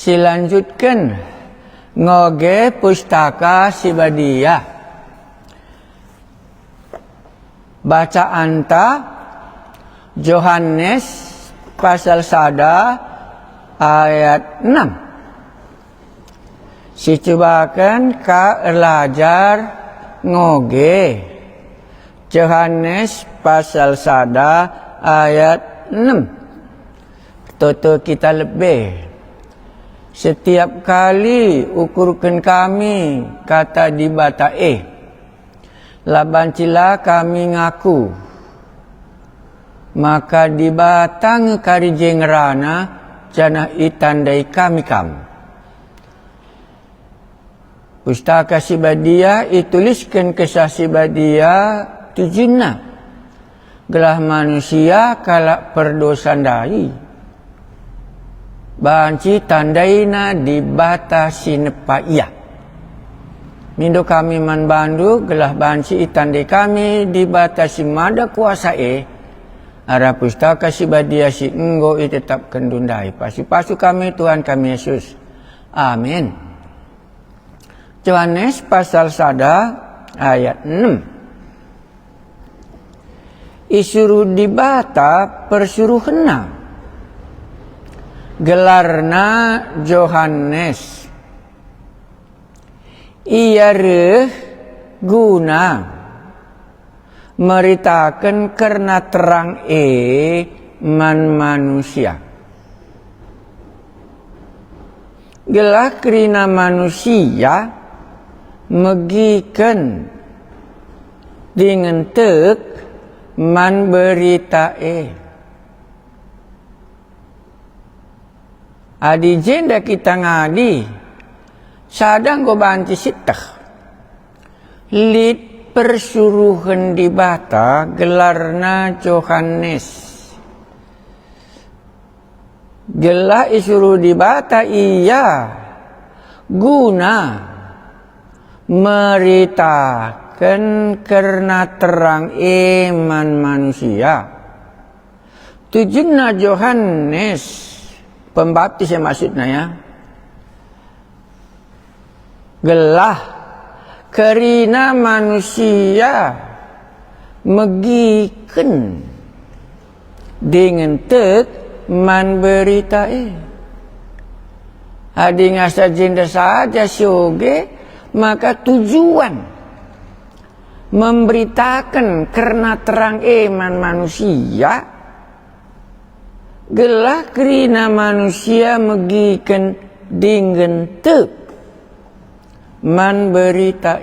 Silanjutkan ngoge pustaka Sibadiah. Bacaan ta Yohanes pasal 1 ayat 6. Si cobakan ka elajar ngoge Yohanes pasal 1 ayat 6. Toto kita lebih. Setiap kali ukurkan kami kata di bata labancila kami ngaku maka di batang kari jengrana jana itandai kami kam. Pustaka Sibadiah ituliskan kisah Sibadiah tujuna gelah manusia kalak perdosandai banci tandaina di bata sinepa iya. Mindo kami man bandu gelah banci itandai kami di bata simada kuasa ara pustaka Sibadiah si enggo tetap kendundai pasu kami Tuhan kami Yesus. Amin. Yohanes pasal 1 ayat 6. Isuruh di bata persuruh henang. Gelarna Yohanes. Ia guna meritakan karena terang man manusia. Gelah kerina manusia megikan dengan tek man berita adi jenda kita ngadi sadang go banci sitah lid persuruhan di bata gelarna Yohanes. Gelah isuruh di bata iya guna meritakan karena terang iman manusia. Tujuannya Yohanes Pembaptis ya maksudnya ya. Gelah kerina manusia megiken dengan tek man berita adi ngasa jenda saja sioge maka tujuan memberitakan karena terang iman manusia gelah kerina manusia megiken dengan tek man berita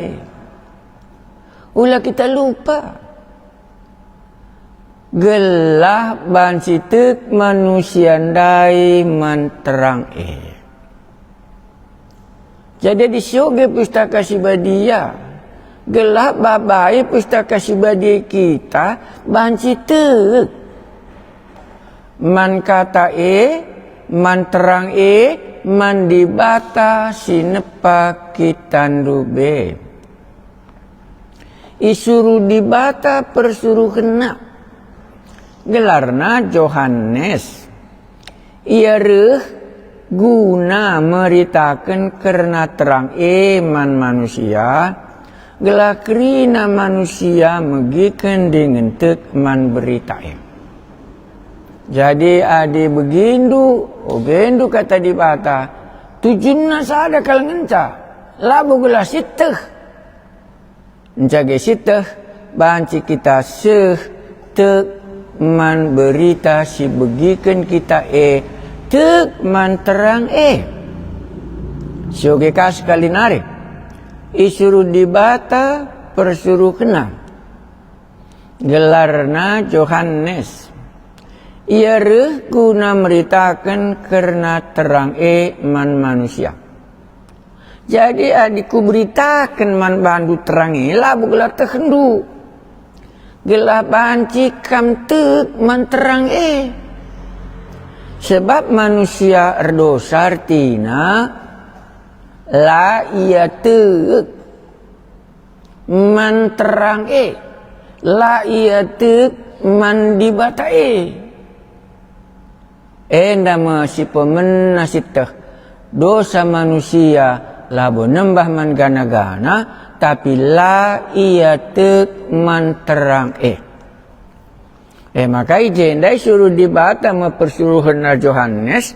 ulah kita lupa gelah banci tek manusia ndai man terang jadi di sioge pustaka Sibadiah gelah babai pustaka Sibadiah kita banci tek man kata man terang man dibata sinepa kitandube. Isuruh dibata persuruh kena. Gelarna Yohanes. Ia guna meritakan karena terang man manusia. Gelah kerina manusia megikan dengan tek man berita Jadi adi begindu, gendu kata di bata, tujuannya sada kalau ngenca, labu gula siteh. Njage siteh, banci kita tek man berita si begikan kita tek man terang Sioge kas kali narik, isuruh di bata persuruh kena. Gelarna Yohanes. Ia guna meritakan karena terang man manusia. Jadi adikku beritakan man bandu terang labu gelar terhendu. Gelah banci kam tek man terang Sebab manusia erdosa artina la ia tek man terang la ia tek man dibata Enda masih pemen nasitah dosa manusia labo nembah man gana-gana, tapi la ia tek man terang maka ijendai suruh dibata mempersuruhan Yohanes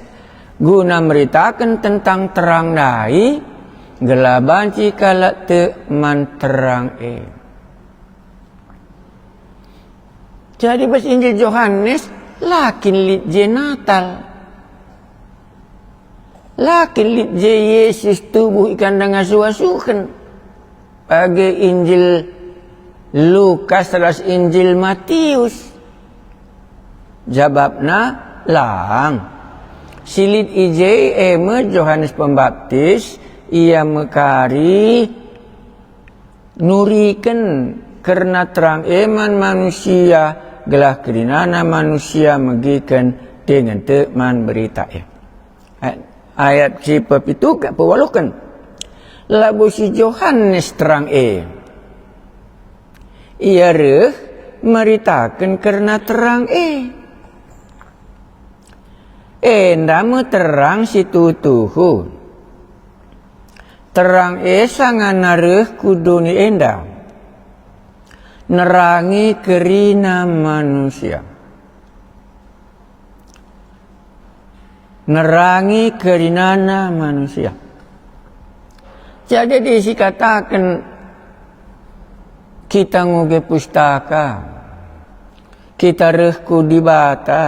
guna meritakan tentang terang dai gelabanci kala tek man terang Jadi pas Injil Yohanes lakin lit je Natal, lakin lit je Yesus tubuh ikan dengan suasukan. Bagi Injil Lukas teras Injil Matius, jawabna lang. Silit ije Yohanes Pembaptis ia mekari nurikan karena terang iman manusia gelah kerinana manusia megikan dengan teman berita ayat si pepitu kat pewalukan labu si Yohanes terang ia reh meritakan karena terang nama terang si tutuhu terang sangat nareh kuduni enda nerangi kerina manusia. Nerangi kerinana manusia. Jadi dikatakan kita ngoge pustaka, kita rehku di bata,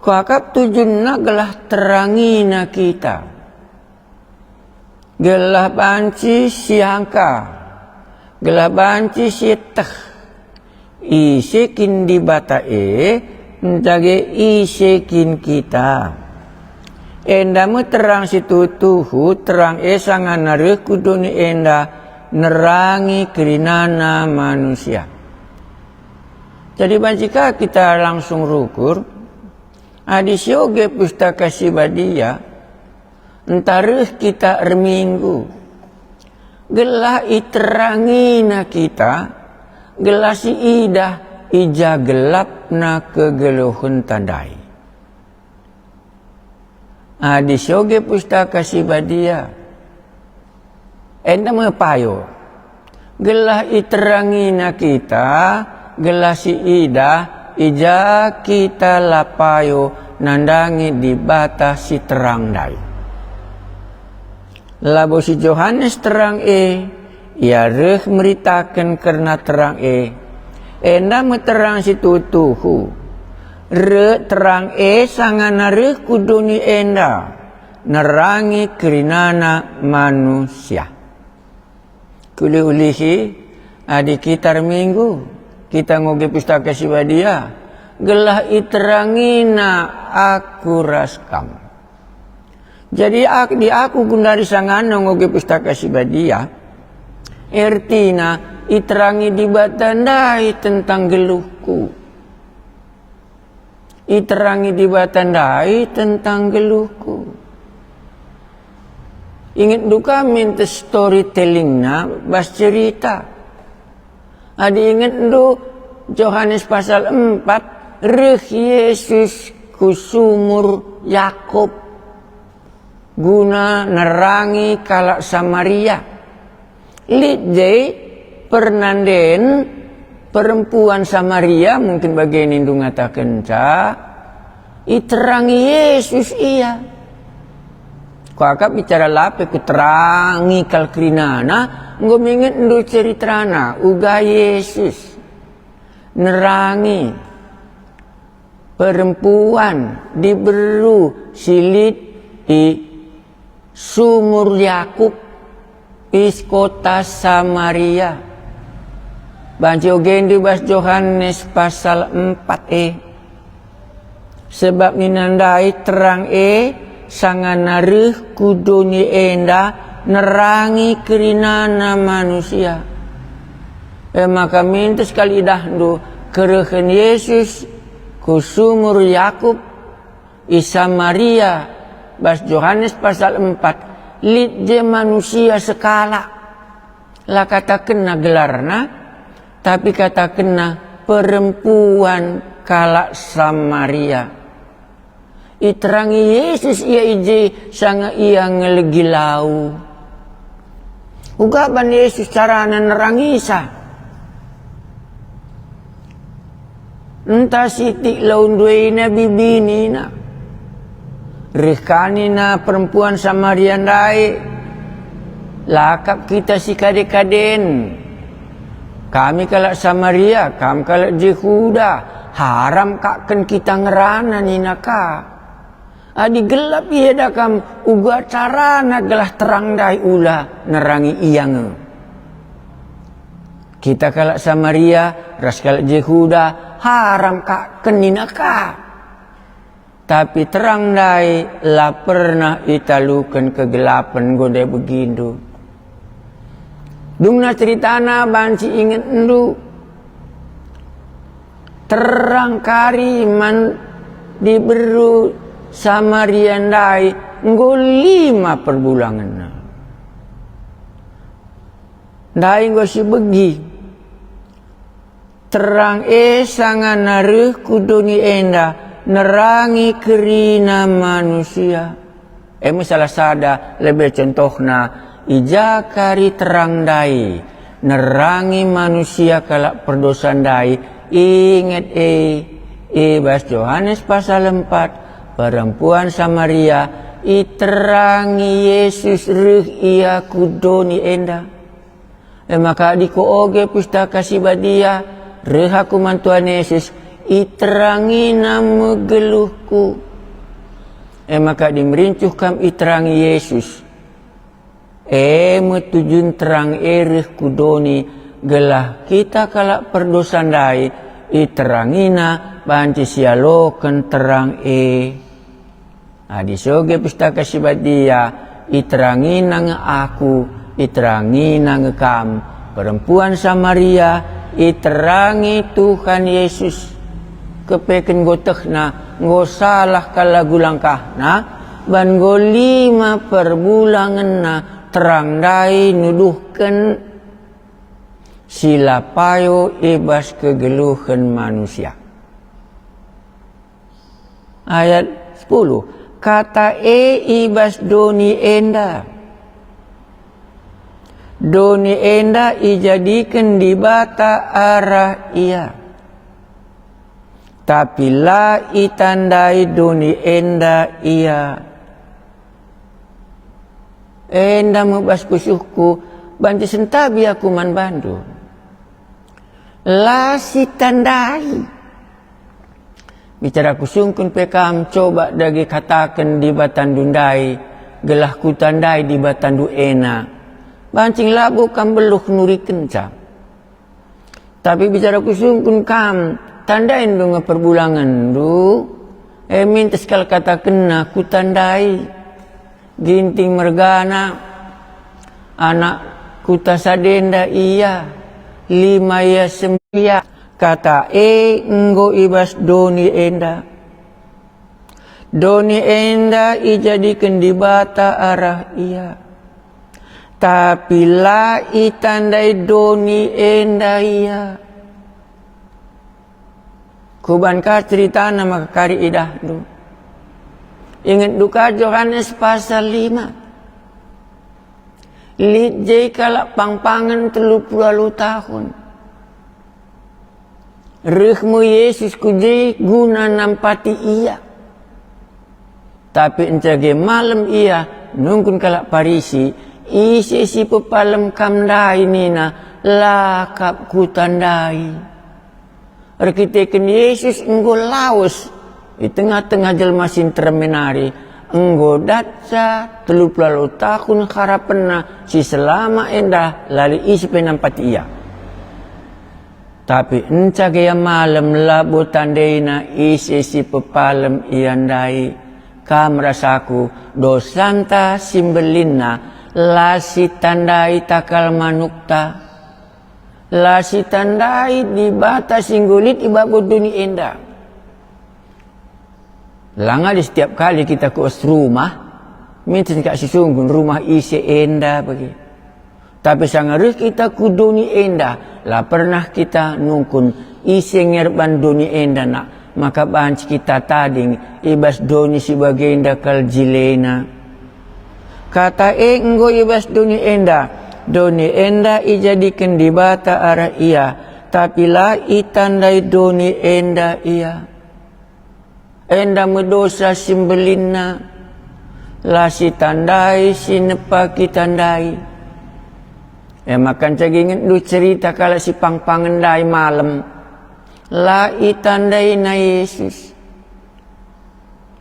kuakap tujuanna gelah terangina kita, gelah banci siangka, gelah banci sietah isekin di bata menjage isekin kita endamu terang situtuhu terang sangan nareh kuduni enda nerangi kerinana manusia. Jadi jika kita langsung rukur adi sioge pustaka sibadia entareh kita reminggu gelah iterangina kita gelah si idah ija gelap na kegeluhun tandai adi syoge pustaka sibadia enda mepayo gelah iterangina kita gelah si idah ija kita lapayo nandangi di batas si terang dai labu si Yohanes terang ia reh meritakan karena terang enda meterang si tutuhu re terang sangan nareh kuduni enda nerangi kerinana manusia kuli-ulihi adi kita minggu kita ngoge pustaka siwadia gelah iterangina aku raskam. Jadi di aku gundari sangana ngoge pustaka sibadia ertina iterangi di batandai tentang geluhku iterangi di batandai tentang geluhku ingin duka minta storytelling na bas cerita adi ingat du Yohanes pasal 4 reh Yesus kusumur Yakub guna nerangi kalak Samaria lidjai pernanden perempuan Samaria mungkin bagian indung ngatakan iterangi Yesus iya kuakap bicara lape kuterangi kalkrinana ngominget ndu ceritrana uga Yesus nerangi perempuan diberu silit di sumur Yakub is kota Samaria banci ogen di bas Yohanes pasal 4 sebab ninandai terang sangan nareh kuduni enda nerangi kerinana manusia maka minta sekali dahdu kerehen Yesus ku sumur Yakub i Samaria bas Yohanes pasal 4 lid je manusia sekala lah kata kena gelarna tapi kata kena perempuan kalak Samaria Iterangi Yesus ia ije sanga ia ngelegilau. Ugaban Yesus carana nerangisa. Entah sitik laun duina bibini na. Rekani na perempuan Samaria ndai. Lakap kita si kade-kaden. Kami kalak Samaria, kami kalak Jehuda. Haram kakkan kita ngerana ni naka. Adi gelap ia dah kam uga carana gelah terang dai ula nerangi iyang. Kita kalak Samaria, ras kalak Jehuda, haram kakkan ni naka. Tapi terang dai la pernah italukan kegelapan godai begindu. Dungna ceritana banci ingat endu. Terang kari man diberu Samaria ndai nggo 5 perbulangan. Ndai nggo si begi. Terang sangan naruh kuduni enda nerangi kerina manusia. Salah sada lebih contohna ija kari terang dai nerangi manusia kalak perdosan dai. Ingat bas Yohanes pasal 4 perempuan Samaria iterangi Yesus rih ia kudoni enda. Maka diku oge pustaka sibadia rih aku mantuan Yesus iterangi nama geluhku. Maka dimerincuh kam iterangi Yesus. Metujun terang rih kudoni gelah kita kalak perdosan dai iterangina banci sialokan terang Adisoge pustaka sibadia iterangina nge aku, iterangina nge kam. Perempuan Samaria iterangi Tuhan Yesus. Kepeken gotekna ngo salah kalagu langkahna ban go 5 perbulangan na terang dai nuduhkan silapayo ibas kegeluhan manusia. Ayat 10. Kata ibas doni enda. Doni enda ijadikan di bata arah ia. Tapi la itandai doni enda ia. Enda mubas kusuhku bantu sentabi aku man bandu. La si tandai. Bicara kusungkun pekam coba dagi katakan di batandu ndai. Gelah ku tandai di batandu ena. Bancing labu kam beluh nuri kencang. Tapi bicara kusungkun kam tandain dong perbulangan du. Minta sekal kata kena ku tandai. Ginting mergana. Anak kuta sadenda iya. 5 ya 9. Kata enggo ibas doni enda. Doni enda ijadikan di bata arah ia. Tapi la itandai doni enda ia. Kuban ka cerita nama kari idah du. Ingat duka Yohanes pasal 5. Lijai kalak pangpangan 30 tahun. Rihmu Yesus kujai guna nampati ia. Tapi encage malam ia nungkun kalak parisi. Isi si pepalem kamdai nina lakap kutandai. Rekiteken Yesus enggo laos. Di tengah-tengah jelmasin termenari. Enggo datsa 30 tahun harapena si selama endah lali isi penampati ia. Tapi encage malam labu tandaina isi si pepalem iandai. Kam rasaku dosanta simbelinna lasi tandai takal manukta. Lasi tandai di batas singgulit ibabu duni endah. Langa di setiap kali kita ke rumah, minta kasih sungguh rumah isi endah bagi. Tapi sangarus kita kuduni endah, lah pernah kita nungkun isi ngerban duni endah nak maka banci kita tading ibas doni si bagenda kal jilena. Kata enggo ibas doni enda ijadikan di bata arah ia, tapi la itandai doni enda ia. Enda medosa simbelina, la si tandai sinepa kitandai. Makan cagingin du cerita kala si pang-pangendai malam, la itandai na Yesus.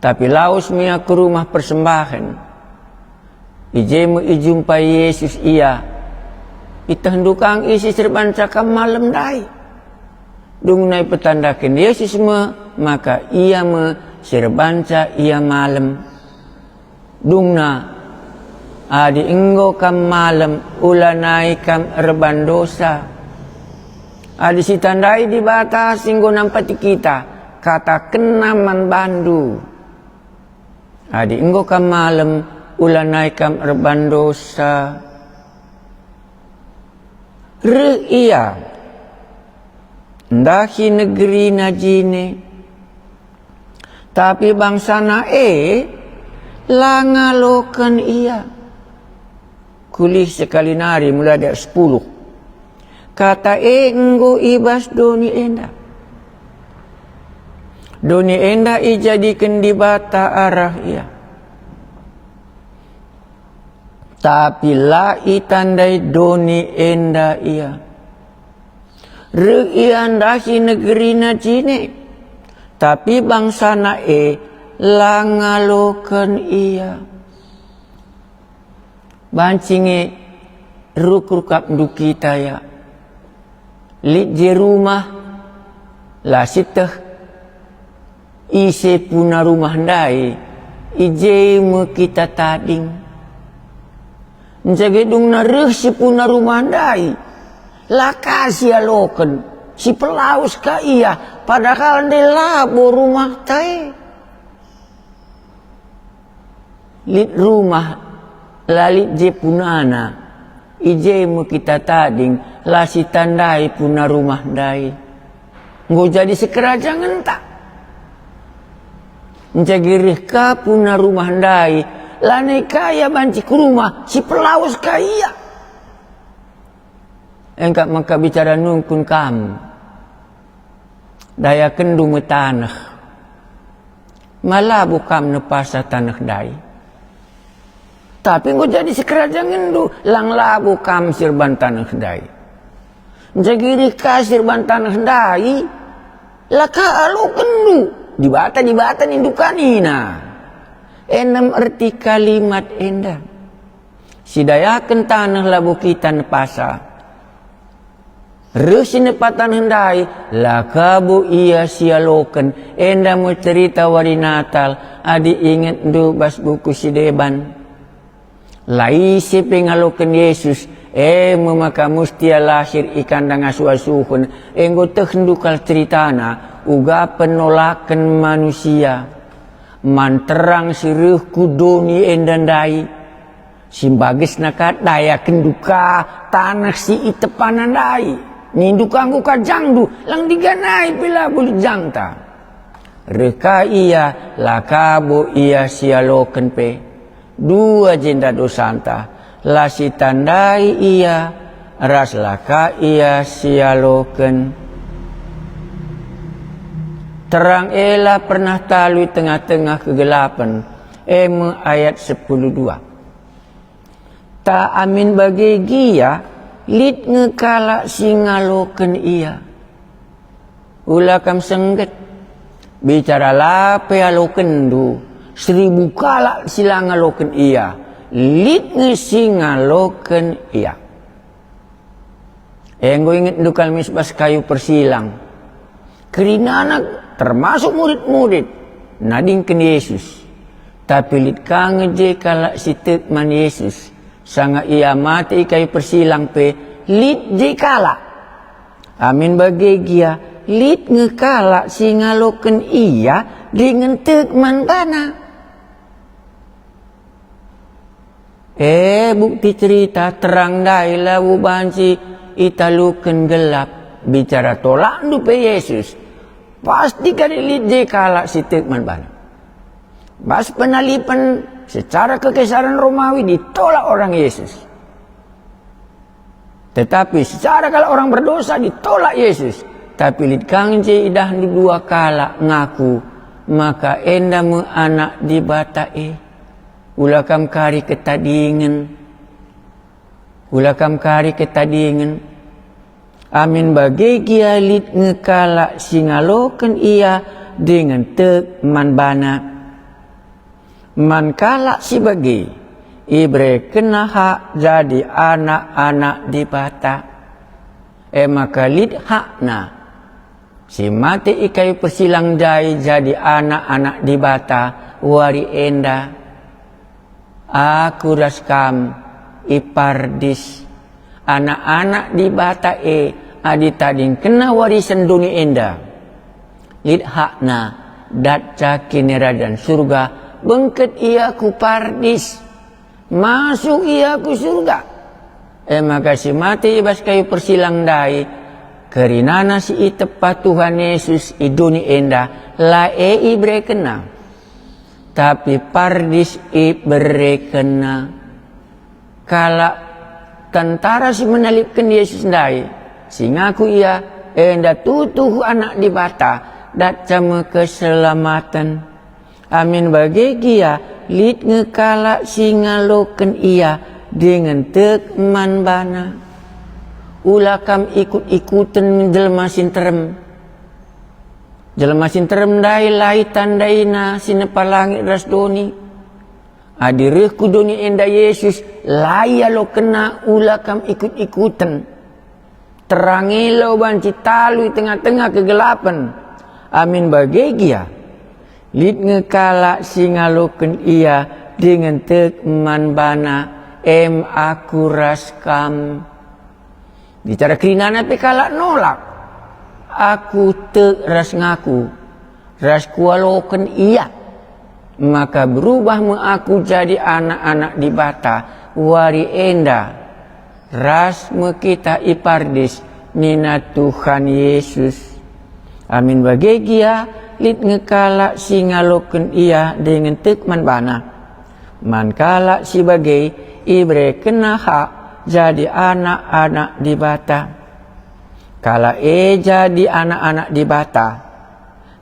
Tapi laus mia ke rumah persembahan, ijemu ijumpai Yesus ia, itahendukang isi serban cakam malam dai. Dung nai petandakan Yesus maka ia serbanca ia malam. Dung na adi enggo kam malam ulanai kam reban dosa. Adi si tandai di batas inggo nampati kita kata kenaman bandu. Adi enggo kam malam ulanai kam reban dosa. Re ia ndahi negeri najine, tapi bangsa na langalokan ia. Kulih sekali nari mulai dari 10. Kata enggo ibas doni enda. Doni enda ijadikan di bata arah ia. Tapi la itandai doni enda ia. Regiandahi negeri najine, tapi bangsa na langalokan ia. Bancinge ruk-rukap du kita ya. Lit je rumah la sitah ise puna rumah ndai ije me kita tading. Njagedung na reh si puna rumah ndai la kasih alokan si pelaus ka iya padahal de labo rumah tae. Lit rumah lalit je punana ije mu kita tading la si tandai puna rumah dai nggo jadi sekerajangan tak njagirih ka puna rumah dai la ne kaya banci ke rumah si pelaus kaya engkak maka bicara nungkun kamu daya kendung tanah malah bukam nepasa tanah dai. Tapi engko jadi sekerajangan du lang labu kam sirban tanah dai. Jagiri ka sirban tanah dai laka alu kendu di bata nindukanina. Enam arti kalimat enda. Sidayakan tanah labu kita nepasa. Resi nepatan hendai lakabu ia sialoken enda mu cerita wari Natal adi inget du bas buku si deban. Laisi pengalokan Yesus memaka mustia lahir ikan dang asu-asuhun enggo tekndukal ceritana uga penolakan manusia manterang sireuh kudoni endandai simbagis nakat daya kenduka tanah si itepanandai nindukanggu kajangdu lang diganai pila buli jangta reka iya lakabo iya sialoken pe dua jenda dosanta lasi tandai ia ras laka ia sialoken terang ela pernah talui tengah-tengah kegelapan ayat 10:2 ta amin bagi gia lit ngekala singaloken ia ulakam sengget bicara lape aloken du 1000 kala silangaloken ia lit ngesingaloken ia enggo inget dukal misbas kayu persilang kerina termasuk murid-murid nadingken Yesus tapi lit kangeje kala sitet man Yesus sanga ia mati kayu persilang pe lit je kala amin bagi gia lit ngekala singaloken iya dengan tek man bana. Bukti cerita terang dai lawu banci italuken gelap bicara tolak du pe Yesus pasti kali lidi kalak si tekman bana. Bas penalipan secara kekaisaran Romawi ditolak orang Yesus. Tetapi secara kalau orang berdosa ditolak Yesus. Tapi lid kangje idah dua kala ngaku, maka enda me anak di batae. Ulakam kari ketadingen. Ulakam kari ketadingen. Amin bagi kia lid ngekala singaloken ia dengan tek man bana. Man kala si bagi ibre kena hak jadi anak-anak di bata. Maka lid hakna si mati ikai persilang dai jadi anak-anak di bata wari enda. Aku raskam ipardis anak-anak di bata adi tading kena warisan dunia enda. Lid hakna datca kineradan surga bengket ia ku pardis masuk ia ku surga. Maka si mati ibas kayu persilang dai kerinana si itepat Tuhan Yesus i dunia enda la ibre kena. Tapi pardis ibre kena. Kala tentara si menalipkan Yesus dai si ngaku ia enda tutuh anak di bata dat cama keselamatan. Amin bagi kia lid ngekala si ngaloken ia dengan tekman bana. Ulakam ikut-ikutan jelma sinterem. Jelma sinterem dai lai tandaina sinepalangit rasdoni. Adirih kudoni enda Yesus laya lo kena ulakam ikut-ikutan. Terangilau banci talui tengah-tengah kegelapan. Amin bagi kia lid ngekala singaloken ia dengan tekman bana aku raskam. Bicara kerinana pe kalak nolak. Aku tek ras ngaku. Ras kualoken ia. Maka berubah aku jadi anak-anak di bata wari enda. Ras kita ipardis nina Tuhan Yesus. Amin bagi dia lid ngekala singaloken ia dengan tekman bana. Man kala si bagai ibre kena hak jadi anak-anak di bata. Kala jadi anak-anak di bata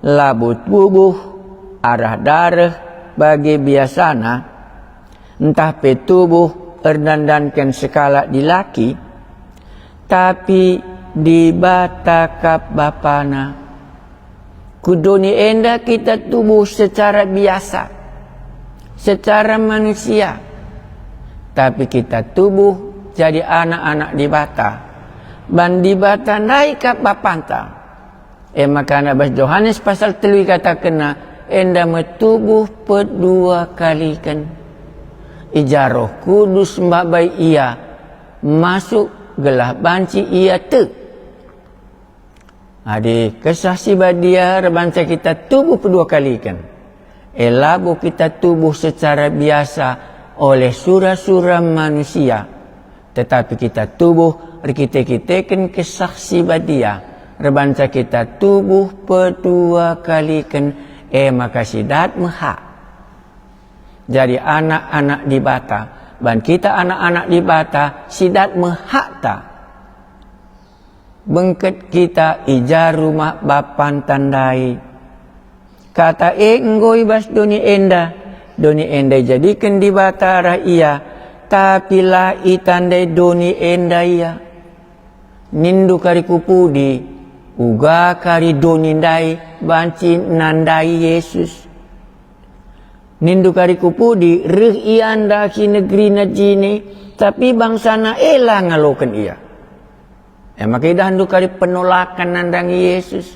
labut bubuh arah darah bagi biasana. Entah pe tubuh erdandankan sekala di laki. Tapi di bata kap bapana. Kudoni enda kita tubuh secara biasa, secara manusia. Tapi kita tubuh jadi anak-anak di bata. Ban di bata naik ke bapanta. Maka Bas Yohanes pasal 3 kata kena enda metubuh pedua kali kan. Ijaroh kudus mbak bayi ia masuk gelah banci ia te. Adi kesah si badia rebanca kita tubuh kedua kali kan. Elabu kita tubuh secara biasa oleh surah-surah manusia. Tetapi kita tubuh kita kan kesah si badia rebanca kita tubuh kedua kali kan. Maka sidat meha. Jadi anak-anak di bata. Dan kita anak-anak di bata sidat meha tak. Bengket kita ija rumah bapan tandai. Kata enggoi bas doni enda. Doni enda jadikan di batara ia. Tapi la itandai doni enda ia. Nindu kari kupudi. Uga kari doni ndai. Banci nandai Yesus. Nindu kari kupudi. Rih ianda ki negeri najini. Tapi bangsa na ela ngalokan ia. Maka idah hendak kari penolakan nandangi Yesus.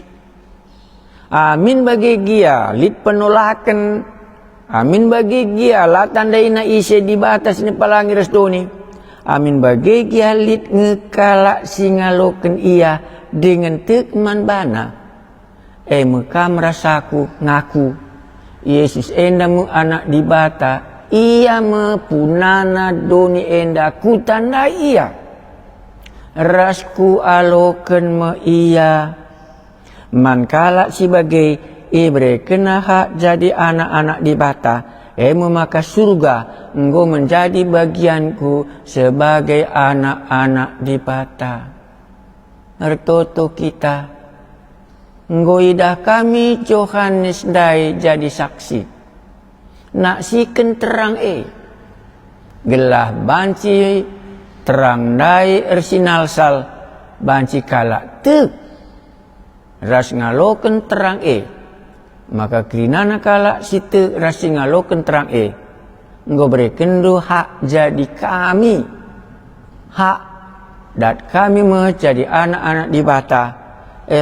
Amin bagi dia lid penolakan. Amin bagi dia la tandaina ise di batas ni palangi resdoni. Amin bagi dia lid ngekala singaloken ia dengan tekman bana. Maka merasaku ngaku Yesus enda mu anak di bata. Ia mepunana doni enda kutanda ia. Rasku aloken me ia Man kala sebagai ibre kena hak jadi anak-anak di bata, maka surga engkau menjadi bagianku sebagai anak-anak di bata. Ertoto kita, engkau idah kami Yohanes dai jadi saksi. Nak siken terang gelah banci terang dai ersinal sal banci kalak tek ras ngaloken terang maka kerinana kalak situ rasi ngaloken terang engkau berikan hak jadi kami hak dat kami menjadi anak-anak di bata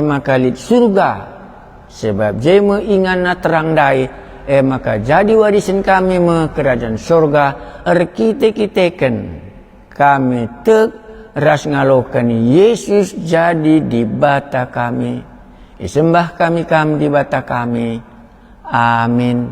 maka lid surga sebab jema ingana terang dai maka jadi warisan kami kerajaan surga kita-kitakan kami tek ras ngalokan Yesus jadi di bata kami. Sembah kami di bata kami. Amin.